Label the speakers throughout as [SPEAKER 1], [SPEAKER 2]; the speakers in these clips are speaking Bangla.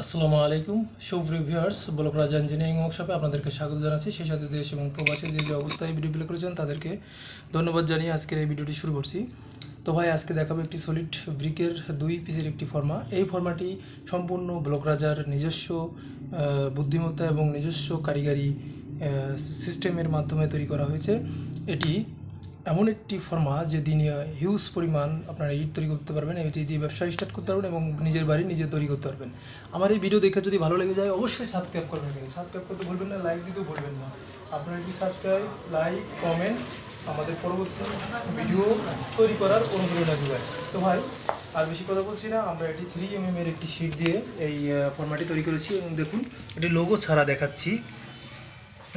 [SPEAKER 1] আসসালামু আলাইকুম সুপ্রিয় ভিউয়ার্স, ব্লকরাজ ইঞ্জিনিয়ারিং ওয়ার্কশপে আপনাদেরকে স্বাগত জানাচ্ছি। সেই সাথে দেশ এবং প্রবাসে যে অবস্থায় ভিডিও প্লে করেছেন তাদেরকে ধন্যবাদ জানিয়ে আজকের এই ভিডিওটি শুরু করছি। তো ভাই, আজকে দেখাবো একটি সলিড ব্রিকের 2 পিসের একটি ফর্মা। এই ফর্মাটি সম্পূর্ণ ব্লকরাজার নিজস্ব বুদ্ধিমত্তা এবং নিজস্ব কারিগরি সিস্টেমের মাধ্যমে তৈরি করা হয়েছে। এটি এমন একটি ফর্মা যে দিনে হিউজ পরিমাণ আপনারা ইট তৈরি করতে পারবেন, এটি দিয়ে ব্যবসা স্টার্ট করতে পারবেন এবং নিজের বাড়ি নিজে তৈরি করতে পারবেন। আমার এই ভিডিও দেখে যদি ভালো লেগে যায় অবশ্যই সাবস্ক্রাইব করবেন, সাবস্ক্রাইব করতে ভুলবেন না, লাইক দিতেও ভুলবেন না। আপনারা কি সাবস্ক্রাইব, লাইক, কমেন্ট আমাদের পরবর্তী ভিডিও তৈরি করার অনুপ্রেরণা যোগায়। তো ভাই, আর বেশি কথা বলছি না, আমরা এটি 3mm এর একটি শিট দিয়ে এই ফর্মাটি তৈরি করেছি এবং দেখুন এটি লোগো ছাড়া দেখাচ্ছি।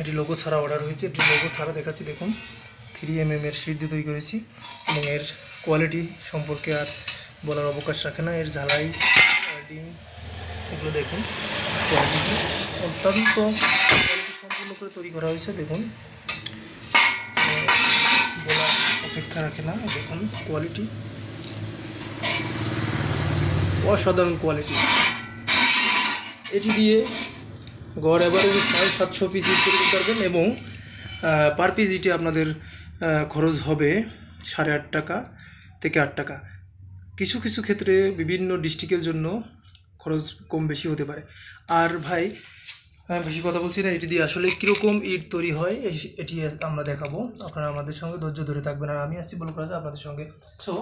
[SPEAKER 1] এটি লোগো ছাড়া অর্ডার হয়েছে, এটি লোগো ছাড়া দেখাচ্ছি। দেখুন 3mm এর শিট দিয়ে তৈরি করেছি এবং এর কোয়ালিটি সম্পর্কে আর বলার অবকাশ রাখে না। এর ঝালাই, ওয়েল্ডিং এগুলো দেখুন, কোয়ালিটি অত্যন্ত কোয়ালিটি সম্পূর্ণ করে তৈরি করা হয়েছে। দেখুন বলার অপেক্ষা রাখে না, দেখুন কোয়ালিটি অসাধারণ কোয়ালিটি। এটি দিয়ে গড় অ্যাভারেজে 750 পিস ইট তৈরি করতে পারবেন এবং পার পিস ইটে আপনাদের খরচ হবে 8.5 টাকা থেকে 8 টাকা। কিছু কিছু ক্ষেত্রে বিভিন্ন ডিস্ট্রিক্টের জন্য খরচ কম বেশি হতে পারে। আর ভাই, বেশি কথা বলছি না, এটি দিয়ে আসলে কীরকম ইট তৈরি হয় এটি আমরা দেখাবো। আপনারা আমাদের সঙ্গে ধৈর্য ধরে থাকবেন আর আমি আসছি ব্লকরাজ আপনাদের সঙ্গে। সো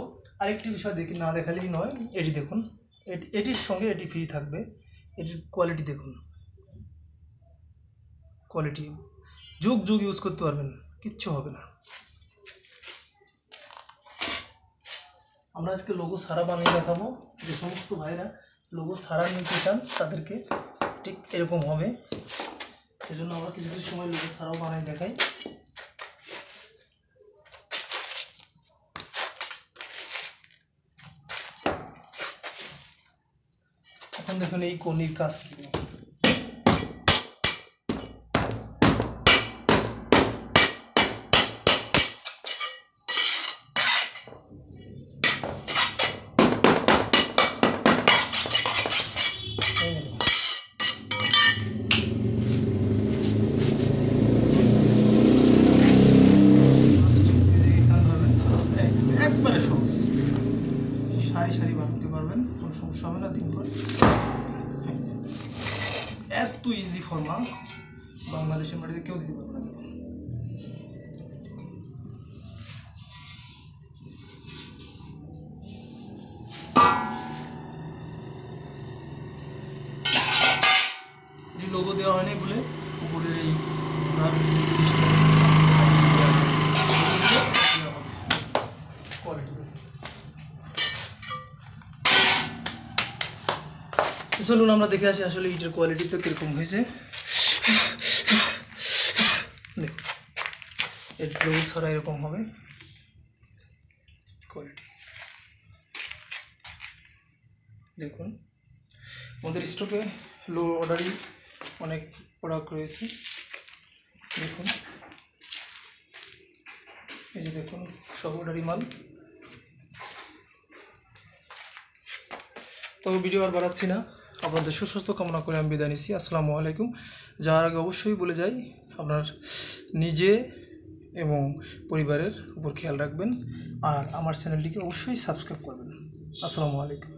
[SPEAKER 1] আরেকটি বিষয় না দেখালেই নয়, এটি দেখুন, এটির সঙ্গে এটি ফ্রি থাকবে। এটির কোয়ালিটি দেখুন, কোয়ালিটি যুগ যুগ ইউজ করতে পারবেন, কিচ্ছু হবে না। আমরা আজকে লোগো সারা বানিয়ে দেখাবো। যে সমস্ত ভাইরা লোগো সারা নিতে চান তাদেরকে ঠিক এরকম হবে। সেজন্য আমরা কিছু কিছু সময় লোগো সারাও বানিয়ে দেখাই। এখন দেখুন এই কনির কাজ কি। একবারে সহজ, সারি সারি বানাতে পারবেন, কোনো সমস্যা হবে না। দিন পর এত ইজি ফর্মা বাংলাদেশের মাটিতে কেউ দিতে পারবে না। এটি লোগো দেওয়া হয়নি বলে উপরের এই চলুন আমরা দেখে আসি আসলে ইটের কোয়ালিটি তো কীরকম হয়েছে। দেখুন এর লোগো ছাড়া এরকম হবে কোয়ালিটি। দেখুন আমাদের স্টকে লো অর্ডারই অনেক প্রোডাক্ট রয়েছে। দেখুন এই যে দেখুন সব অর্ডারই মাল। তবে ভিডিও আর বাড়াচ্ছি না, আপনাদের সুস্বাস্থ্য কামনা করে আমি বিদায় নিচ্ছি। আসসালামু আলাইকুম। যাওয়ার আগে অবশ্যই বলে যাই, আপনার নিজে এবং পরিবারের উপর খেয়াল রাখবেন আর আমার চ্যানেলটিকে অবশ্যই সাবস্ক্রাইব করবেন। আসসালামু আলাইকুম।